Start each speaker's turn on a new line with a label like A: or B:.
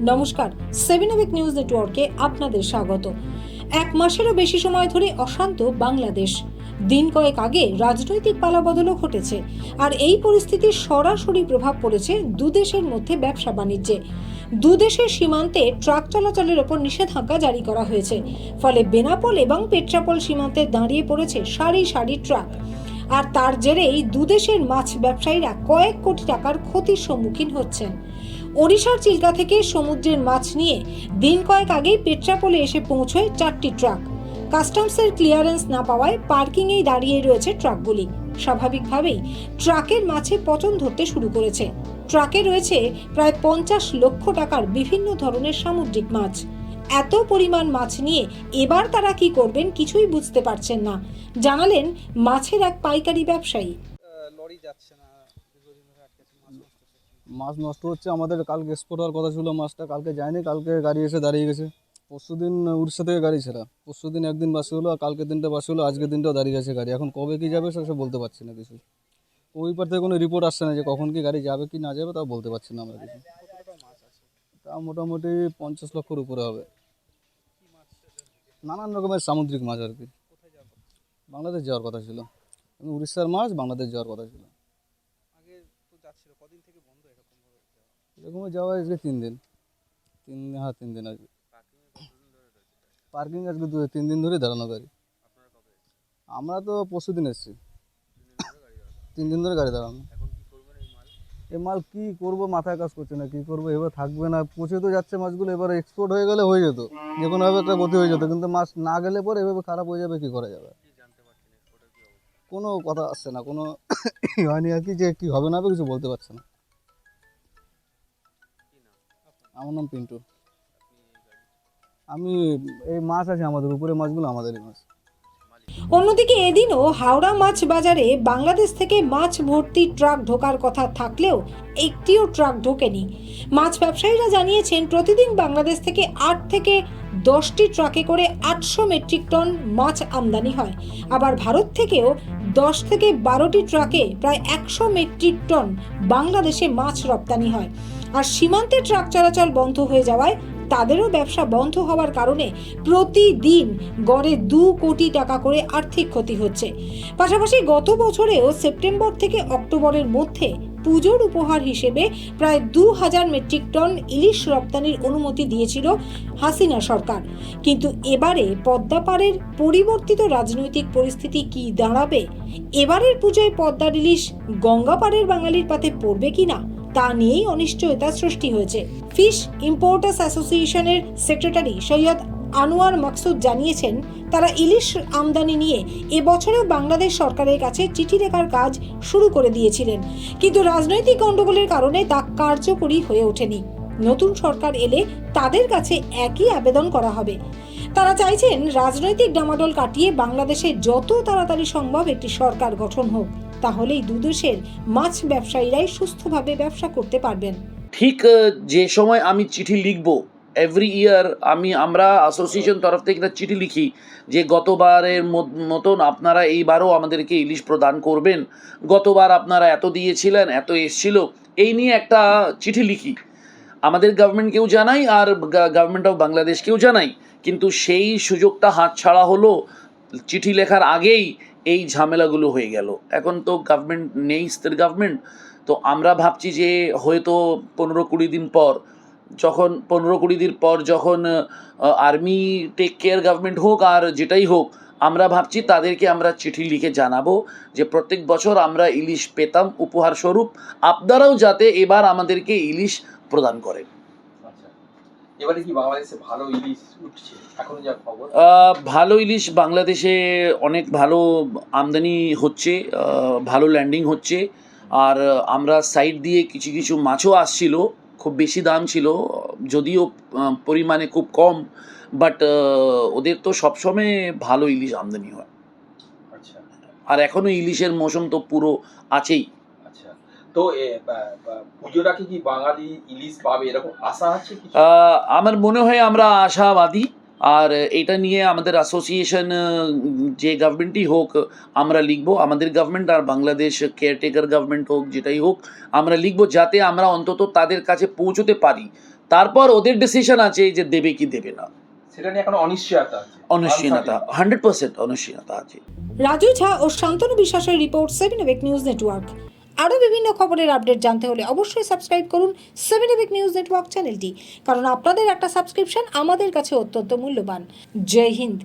A: নমস্কার, 7 নিউজ নেটওয়ার্কে আপনাদের স্বাগত। এক মাসেরও বেশি সময় ধরে অশান্ত বাংলাদেশ। দিন কয়েক আগে রাজনৈতিক পালাবদলও ঘটেছে, আর এই পরিস্থিতির সরাসরি প্রভাব পড়েছে দুদেশের মধ্যে ব্যবসা বাণিজ্যে। দুদেশের সীমান্তে ট্রাক চলাচলের ওপর নিষেধাজ্ঞা জারি করা হয়েছে, ফলে বেনাপোল এবং পেট্রাপোল সীমান্তে দাঁড়িয়ে পড়েছে সারি সারি ট্রাক। আর তার জেরেই দুদেশের মাছ ব্যবসায়ীরা কয়েক কোটি টাকার ক্ষতির সম্মুখীন হচ্ছেন। ওড়িশার চিল্কা থেকে সমুদ্রের মাছ নিয়ে দিন কয়েক আগেই পেট্রাপোলে এসে পৌঁছয় 4টি ট্রাক। কাস্টমসের ক্লিয়ারেন্স না পাওয়ায় পার্কিংয়েই দাঁড়িয়ে রয়েছে ট্রাকগুলি। স্বাভাবিকভাবেই ট্রাকের মাছে পচন ধরতে শুরু করেছে। ট্রাকে রয়েছে প্রায় 50 লক্ষ টাকার বিভিন্ন ধরনের সামুদ্রিক মাছ। এত পরিমাণ মাছ নিয়ে এবার তারা কি করবেন কিছুই বুঝতে পারছেন না, জানালেন মাছের এক পাইকারি ব্যবসায়ী।
B: লরি যাচ্ছে না, দীর্ঘদিন ধরে আটকে আছে,
C: মাছ নষ্ট হচ্ছে। আমাদের কালকে এক্সপোর্ট হওয়ার কথা ছিল, মাছটা কালকে যায়নি। কালকে গাড়ি এসে দাঁড়িয়ে গেছে। পরশুদিন উড়িষ্যা থেকে গাড়ি ছেড়া, পরশুদিন একদিন বাসে হলো, আর কালকে দিনটা বাসে হলো, আজকের দিনটাও দাঁড়িয়ে গেছে গাড়ি। এখন কবে কি যাবে সেসব বলতে পারছি না কিছু। ওই পার থেকে কোনো রিপোর্ট আসছে না যে কখন কি গাড়ি যাবে কি না যাবে, তাও বলতে পারছি না আমরা কিছু।
B: কতটা মাছ আছে?
C: তা মোটামুটি 50 লক্ষের উপরে হবে। নানান রকমের সামুদ্রিক মাছ আর কি।
B: কোথায় যাবো?
C: বাংলাদেশ যাওয়ার কথা ছিল, উড়িষ্যার মাছ বাংলাদেশ যাওয়ার কথা ছিল।
B: আগে তো যাচ্ছিল, কদিন থেকে বন্ধ এরকম ভাবে যাওয়া?
C: এরকমই যাওয়া আজকে 3 দিন। 3 দিন আজকে পার্কিং, আজকে 3 দিন ধরে দাঁড়ানো গাড়ি। আমরা তো পরশুদিন এসেছি, 3 দিন ধরে গাড়ি দাঁড়ানো। এই মাল কি করব, মাথায় কাজ করছে না, কি করবো। এবার থাকবে না, পচে তো যাচ্ছে মাছগুলো। এবার এক্সপোর্ট হয়ে গেলে হয়ে যেত, যে কোনোভাবে একটা গতি হয়ে যেত, কিন্তু মাছ না গেলে পরে এভাবে খারাপ হয়ে যাবে, কি করা যাবে। কোনো কথা আসছে না, কোনো হয়নি আর কি, যে কি হবে না হবে কিছু বলতে পারছে না। আমার নাম পিন্টু। আমি এই মাছ আছে আমাদের উপরে, মাছগুলো আমাদেরই মাছ।
A: অন্যদিকে এদিনও হাওড়া মাছ বাজারে বাংলাদেশ থেকে মাছ ভর্তি ট্রাক ঢোকার কথা থাকলেও একটিও ট্রাক ঢোকেনি। মাছ ব্যবসায়ীরা জানিয়েছেন প্রতিদিন বাংলাদেশ থেকে 8 থেকে 10টি ট্রাকে করে 800 মেট্রিক টন মাছ আমদানি হয়। আবার ভারত থেকেও 10 থেকে 12টি ট্রাকে প্রায় 100 মেট্রিক টন বাংলাদেশে মাছ রপ্তানি হয়। আর সীমান্তে ট্রাক চলাচল বন্ধ হয়ে যাওয়ায় তাদেরও ব্যবসা বন্ধ হওয়ার কারণে প্রতিদিন গড়ে 2 কোটি টাকা করে আর্থিক ক্ষতি হচ্ছে। পাশাপাশি গত বছরেও সেপ্টেম্বর থেকে অক্টোবরের মধ্যে পুজোর উপহার হিসেবে প্রায় 2000 মেট্রিক টন ইলিশ রপ্তানির অনুমতি দিয়েছিল হাসিনা সরকার। কিন্তু এবারে পদ্মাপাড়ের পরিবর্তিত রাজনৈতিক পরিস্থিতি কি দাঁড়াবে? এবারের পুজোয় পদ্মার ইলিশ গঙ্গাপাড়ের বাঙালির পাতে পড়বে কিনা তা নিয়েই অনিশ্চয়তা সৃষ্টি হয়েছে। ফিশ ইম্পোর্টার্স অ্যাসোসিয়েশনের সেক্রেটারি সৈয়দ আনোয়ার মাকসুদ জানিয়েছেন, তারা ইলিশ আমদানি নিয়ে এবছরেও বাংলাদেশ সরকারের কাছে চিঠি লেখার কাজ শুরু করে দিয়েছিলেন, কিন্তু রাজনৈতিক গণ্ডগোলের কারণে তা কার্যকরী হয়ে ওঠেনি। নতুন সরকার এলে তাদের কাছে একই আবেদন করা হবে। তারা চাইছেন রাজনৈতিক ডামাডোল কাটিয়ে বাংলাদেশে যত তাড়াতাড়ি সম্ভব একটি সরকার গঠন হোক, তাহলেই দুদেশের মাছ ব্যবসায়ীরাই সুস্থভাবে ব্যবসা করতে পারবেন।
D: ঠিক যে সময় আমি চিঠি লিখব, এভরি ইয়ার আমরা অ্যাসোসিয়েশন তরফ থেকে একটা চিঠি লিখি যে গতবারের মতন আপনারা এইবারও আমাদেরকে ইলিশ প্রদান করবেন, গতবার আপনারা এত দিয়েছিলেন, এত এসছিল, এই নিয়ে একটা চিঠি লিখি। আমাদের গভর্নমেন্টকেও জানাই আর গভর্নমেন্ট অফ বাংলাদেশকেও জানাই, কিন্তু সেই সুযোগটা হাতছাড়া হলো। চিঠি লেখার আগেই এই ঝামেলাগুলো হয়ে গেল। এখন তো গভর্নমেন্ট নেই, স্থির গভর্নমেন্ট। তো আমরা ভাবছি যে হয়তো 15-20 দিন পর, যখন 15-20 দিন পর যখন আর্মি টেক কেয়ার গভর্নমেন্ট হোক আর যেটাই হোক, আমরা ভাবছি তাদেরকে আমরা চিঠি লিখে জানাবো যে প্রত্যেক বছর আমরা ইলিশ পেতাম উপহার স্বরূপ, আপনারাও যাতে এবার আমাদেরকে ইলিশ প্রদান করেন।
E: এবারে কি বাংলাদেশে ভালো ইলিশ উঠছে এখন যা খবর?
D: ভালো ইলিশ বাংলাদেশে অনেক ভালো আমদানি হচ্ছে, ভালো ল্যান্ডিং হচ্ছে। আর আমরা সাইড দিয়ে কিছু কিছু মাছও আসছিল, খুব বেশি দাম ছিল, যদিও পরিমাণে খুব কম, বাট ওদের তো সবসময় ভালো ইলিশ আমদানি হয়।
E: আচ্ছা,
D: আর এখনও ইলিশের মৌসুম তো পুরো আছেই।
E: আচ্ছা। তো পুজোটা কি বাঙালি ইলিশ পাবে এরকম আশা আছে কিছু?
D: আমার মনে হয় আমরা আশাবাদী। আর এটা নিয়ে আমাদের অ্যাসোসিয়েশন যে গভর্নমেন্টই হোক আমরা লিখব, আমাদের গভর্নমেন্ট আর বাংলাদেশ কেয়ারটেকার গভর্নমেন্ট হোক যেটাই হোক, আমরা লিখব যাতে আমরা অন্তত তাদের কাছে পৌঁছতে পারি। তারপর ওদের ডিসিশন আছে যে দেবে কি দেবে না।
E: সেটা নিয়ে এখন অনিশ্চয়তা আছে,
D: অনিশ্চয়তা 100% অনিশ্চয়তা আছে।
A: রাজু ঝা ও শান্তনু বিশ্বাসের রিপোর্ট 7 এবেক নিউজ নেটওয়ার্ক। আরও বিভিন্ন খবরের আপডেট জানতে হলে অবশ্যই সাবস্ক্রাইব করুন 7 এবেক নিউজ নেটওয়ার্ক চ্যানেলটি, কারণ আপনাদের একটা সাবস্ক্রিপশন আমাদের কাছে অত্যন্ত মূল্যবান। জয় হিন্দ।